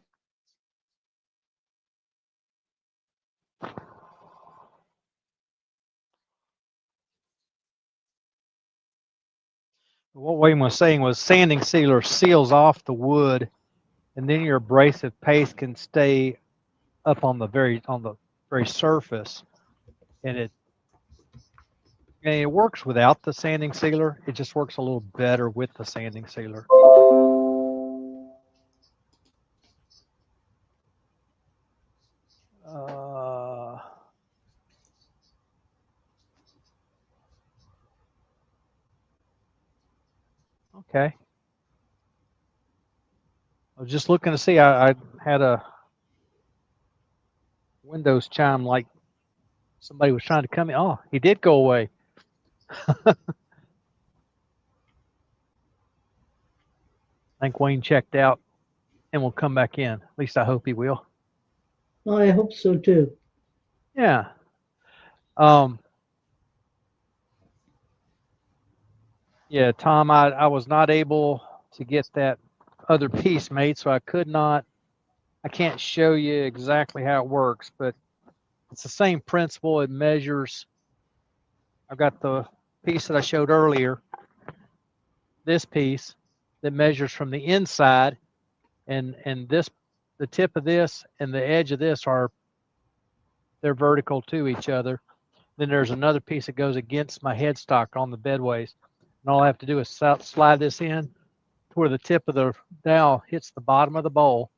What Wayne was saying was sanding sealer seals off the wood, and then your abrasive paste can stay up on the very surface, and And it works without the sanding sealer. It just works a little better with the sanding sealer. Okay. I was just looking to see. I had a Windows chime like somebody was trying to come in. Oh, he did go away. I think Wayne checked out and will come back in. At least I hope he will. Well, I hope so too. Yeah. Yeah, Tom, I was not able to get that other piece made, so I can't show you exactly how it works, but it's the same principle. It measures. I've got the piece that I showed earlier, this piece that measures from the inside, and the tip of this and the edge of this they're vertical to each other. Then there's another piece that goes against my headstock on the bedways, and all I have to do is slide this in to where the tip of the dowel hits the bottom of the bowl,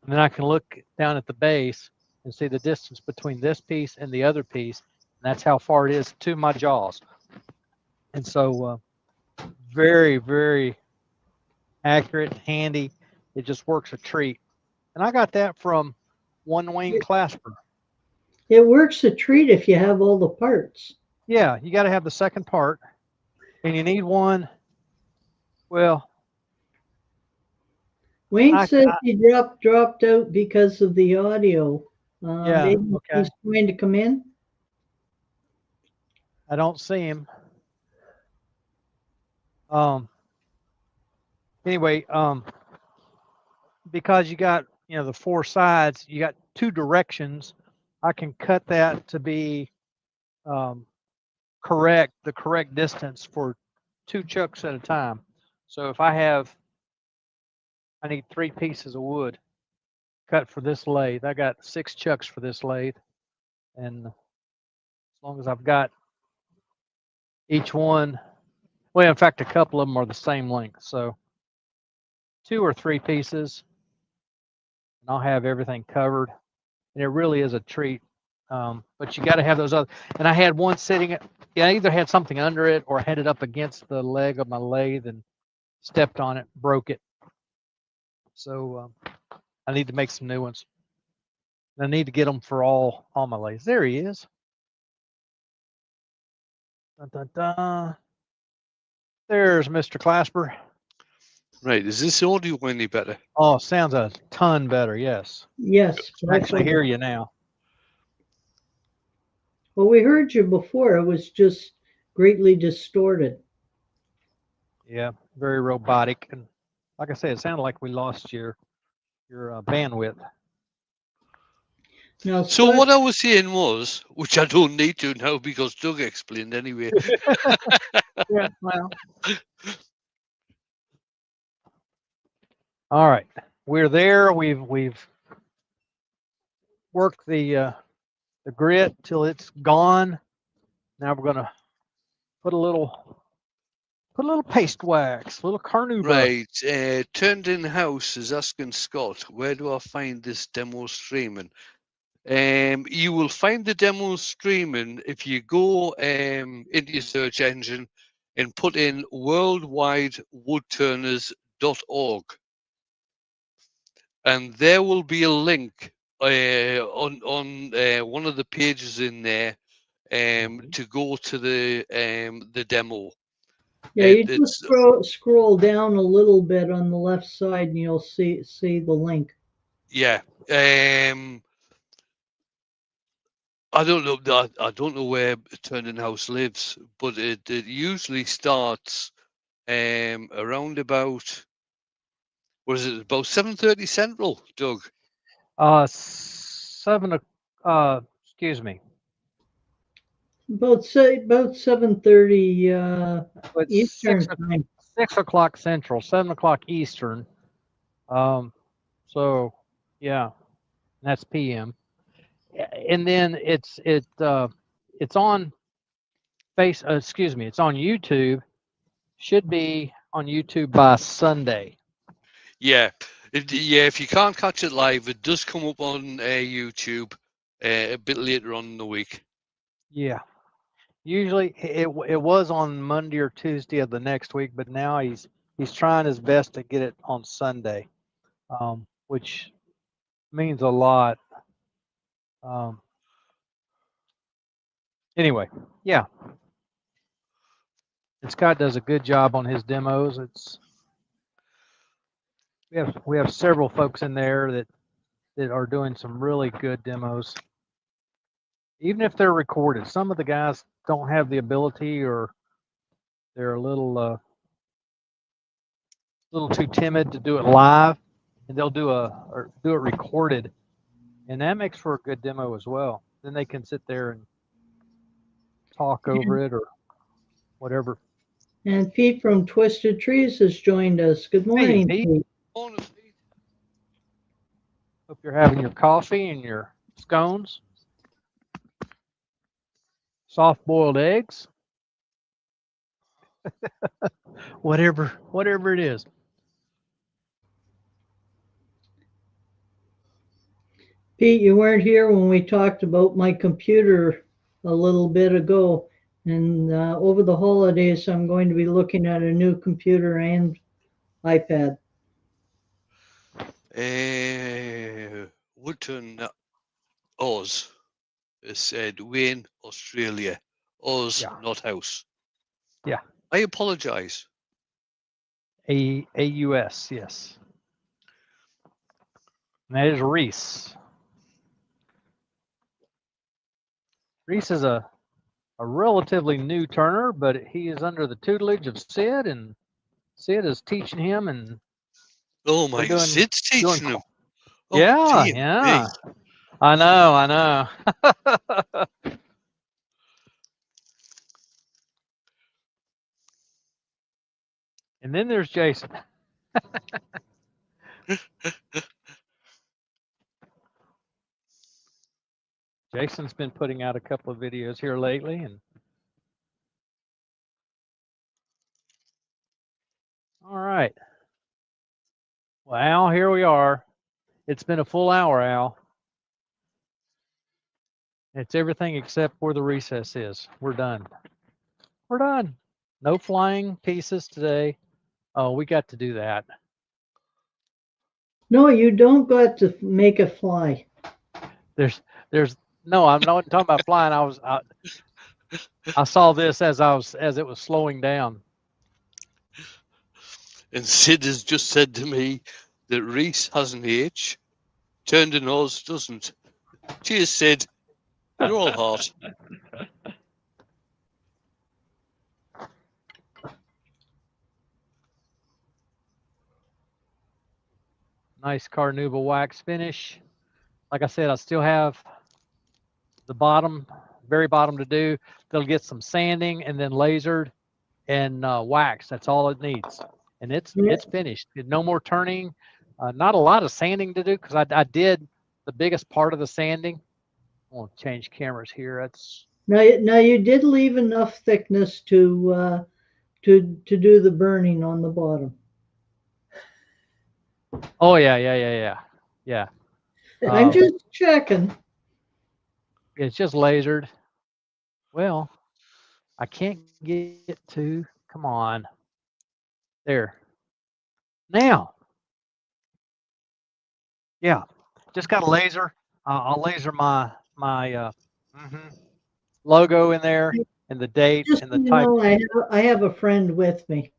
and then I can look down at the base and see the distance between this piece and the other piece, and that's how far it is to my jaws. And so very, very accurate, handy. It just works a treat. And I got that from one Wayne Clasper. It works a treat if you have all the parts. Yeah, you got to have the second part, and you need one. Well, Wayne says he dropped out because of the audio. Yeah, Maybe okay. he's trying to come in. I don't see him. Anyway, because you got, the four sides, you got two directions. I can cut that to be the correct distance for two chucks at a time. So if I need 3 pieces of wood cut for this lathe. I got 6 chucks for this lathe, and as long as I've got each one, well, in fact, a couple of them are the same length. So 2 or 3 pieces, and I'll have everything covered. And it really is a treat. But you got to have those other. And I had one sitting. Yeah, I either had something under it or had it up against the leg of my lathe and stepped on it, broke it. So I need to make some new ones. I need to get them for all my lathes. There he is. Dun, dun, dun. There's Mr. Clasper. Right, is this audio any better? Oh, sounds a ton better. Yes. Yes. I can actually hear you now. Well, we heard you before. It was just greatly distorted. Yeah, very robotic, and like I said, it sounded like we lost your bandwidth. Now, So what I was saying was, which I don't need to now because Doug explained anyway. Yeah, well. All right, we're there. We've worked the grit till it's gone. Now we're gonna put a little paste wax, a little carnauba. Right, Turned in House is asking Scott, where do I find this demo streaming? You will find the demo streaming if you go into your search engine and put in worldwidewoodturners.org, and there will be a link on one of the pages in there to go to the demo. Yeah, you just scroll down a little bit on the left side, and you'll see the link. Yeah. I don't know. I don't know where Turning House lives, but it usually starts around about. What is it? About 7:30 Central, Doug. 7. Excuse me. About 7:30 Eastern time. 6 o'clock Central, 7 o'clock Eastern. So yeah, that's PM. And then it's on excuse me, it's on YouTube. Should be on YouTube by Sunday. Yeah, if you can't catch it live, it does come up on YouTube a bit later on in the week. Yeah. Usually it was on Monday or Tuesday of the next week, but now he's trying his best to get it on Sunday, which means a lot. Um, anyway, yeah, and Scott does a good job on his demos. We have several folks in there that are doing some really good demos, even if they're recorded. Some of the guys don't have the ability, or they're a little too timid to do it live, and they'll do it recorded, and that makes for a good demo as well. Then they can sit there and talk over it or whatever. And Pete from Twisted Trees has joined us. Good morning, Pete. Pete. Morning, Pete. Hope you're having your coffee and your scones, soft-boiled eggs, whatever it is. Pete, you weren't here when we talked about my computer a little bit ago. And over the holidays, I'm going to be looking at a new computer and iPad. Woodturning Oz has said Wayne, Australia. Oz, Yeah. not house. Yeah. I apologise. AUS, yes. And that is Reese. Reese is a relatively new turner, but he is under the tutelage of Sid, and Sid is teaching him, and Oh my, doing, Sid's teaching him. Oh, yeah, dear yeah. me. I know. And then there's Jason. Jason's been putting out a couple of videos here lately, and all right. Well, Al, here we are. It's been a full hour, Al. It's everything except where the recess is. We're done. We're done. No flying pieces today. Oh, we got to do that. No, you don't got to make it fly. There's no, I'm not talking about flying. I saw this as it was slowing down. And Sid has just said to me that Reese has an H, turned an Oz doesn't. Cheers, Sid. You're all hot. Nice Carnauba wax finish. Like I said, I still have the bottom, very bottom to do. They'll get some sanding and then lasered and wax. That's all it needs, and it's finished. No more turning. Not a lot of sanding to do because I did the biggest part of the sanding. I'll change cameras here. That's Now you did leave enough thickness to do the burning on the bottom. oh yeah. I'm just checking. It's just lasered. Well, I can't get to. Come on. There. Now. Yeah. Just got a laser. I'll laser my logo in there and the date Just and so the you type. know, I have a friend with me.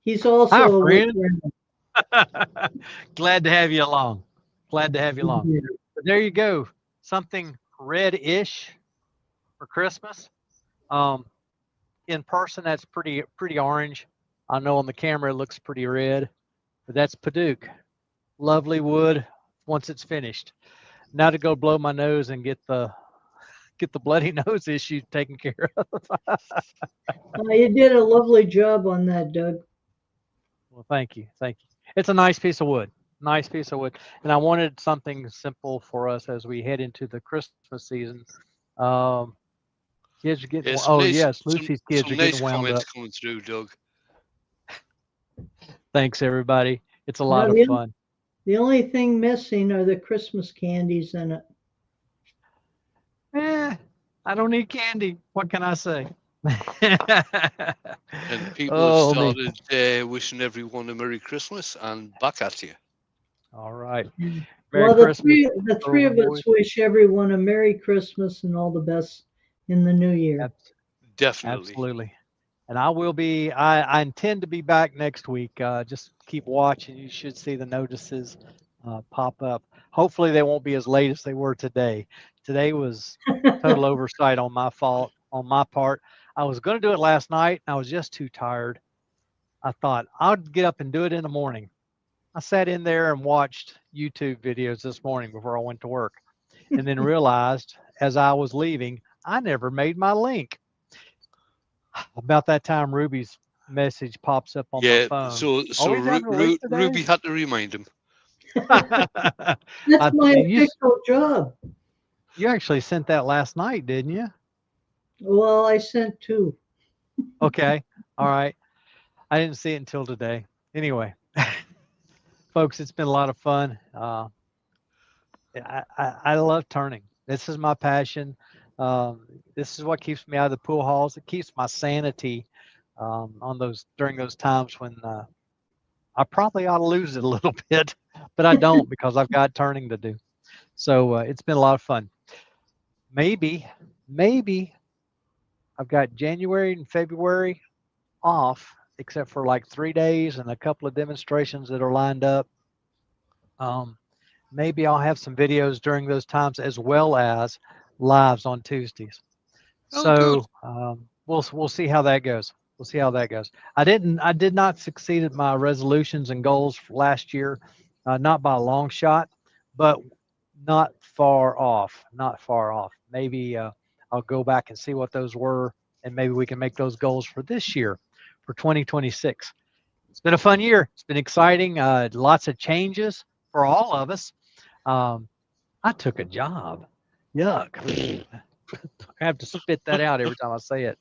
He's also Hi, a friend. woodturner. Glad to have you along. Glad to have you along. But there you go. Something red-ish for Christmas. In person, that's pretty orange. I know on the camera it looks pretty red, but that's Paduke. Lovely wood once it's finished. Now to go blow my nose and get the bloody nose issue taken care of. You did a lovely job on that, Doug. Well, thank you. It's a nice piece of wood. Nice piece of wood. And I wanted something simple for us as we head into the Christmas season. Kids are getting. Yes, Oh nice, yes, Lucy's kids some are nice getting wound comments up. coming through, Doug. Thanks everybody. It's a Now, lot of fun. the only thing missing are the Christmas candies in it. I don't need candy. What can I say? And people have Oh me. started wishing everyone a Merry Christmas and back at you. All right. And, Merry well, Christmas, the three girls of and us boys. wish everyone a Merry Christmas and all the best in the new year. Definitely. Absolutely. And I will be, I intend to be back next week. Just keep watching. You should see the notices pop up. Hopefully they won't be as late as they were today. Today was total oversight on my fault, on my part. I was going to do it last night. And I was just too tired. I thought I'd get up and do it in the morning. I sat in there and watched YouTube videos this morning before I went to work, and then realized as I was leaving, I never made my link. About that time, Ruby's message pops up on my Yeah, phone. so Are we having a link today? Ruby had to remind him. That's my official job. You actually sent that last night, didn't you? Well, I sent two. Okay. All right. I didn't see it until today. Anyway, folks, it's been a lot of fun. I love turning. This is my passion. This is what keeps me out of the pool halls. It keeps my sanity on those during those times when I probably ought to lose it a little bit, but I don't because I've got turning to do. So it's been a lot of fun. Maybe I've got January and February off, except for like 3 days and a couple of demonstrations that are lined up. Maybe I'll have some videos during those times as well as lives on Tuesdays. Oh, good. So we'll see how that goes. We'll see how that goes. I did not succeed at my resolutions and goals last year, not by a long shot, but not far off. Not far off. Maybe I'll go back and see what those were, and maybe we can make those goals for this year, for 2026. It's been a fun year. It's been exciting. Lots of changes for all of us. I took a job. Yuck. I have to spit that out every time I say it.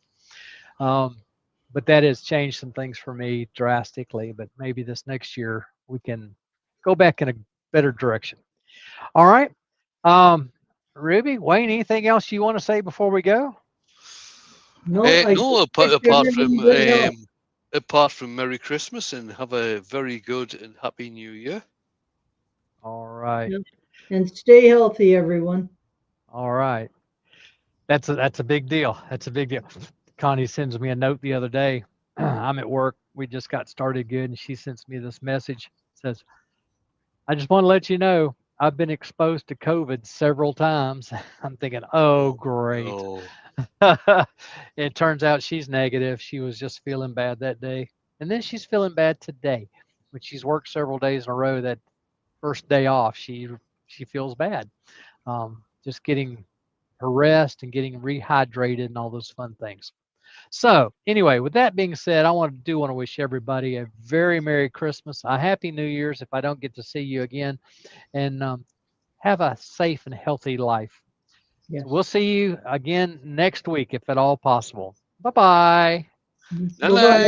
But that has changed some things for me drastically. But maybe this next year we can go back in a better direction. All right. Ruby, Wayne, anything else you want to say before we go? No, I No, just wish everyone good health. apart from Merry Christmas and have a very good and happy New Year. All right. Yep. And stay healthy, everyone. All right. That's a big deal. That's a big deal. Connie sends me a note the other day. I'm at work. We just got started good, and she sends me this message. It says, "I just want to let you know I've been exposed to COVID several times." I'm thinking, "Oh, great." No. It turns out she's negative. She was just feeling bad that day, and then she's feeling bad today. When she's worked several days in a row, that first day off, she feels bad. Just getting her rest and getting rehydrated and all those fun things. So anyway, with that being said, I want to wish everybody a very Merry Christmas, a Happy New Year's if I don't get to see you again, and have a safe and healthy life. Yes. So we'll see you again next week if at all possible. Bye-bye. Bye-bye.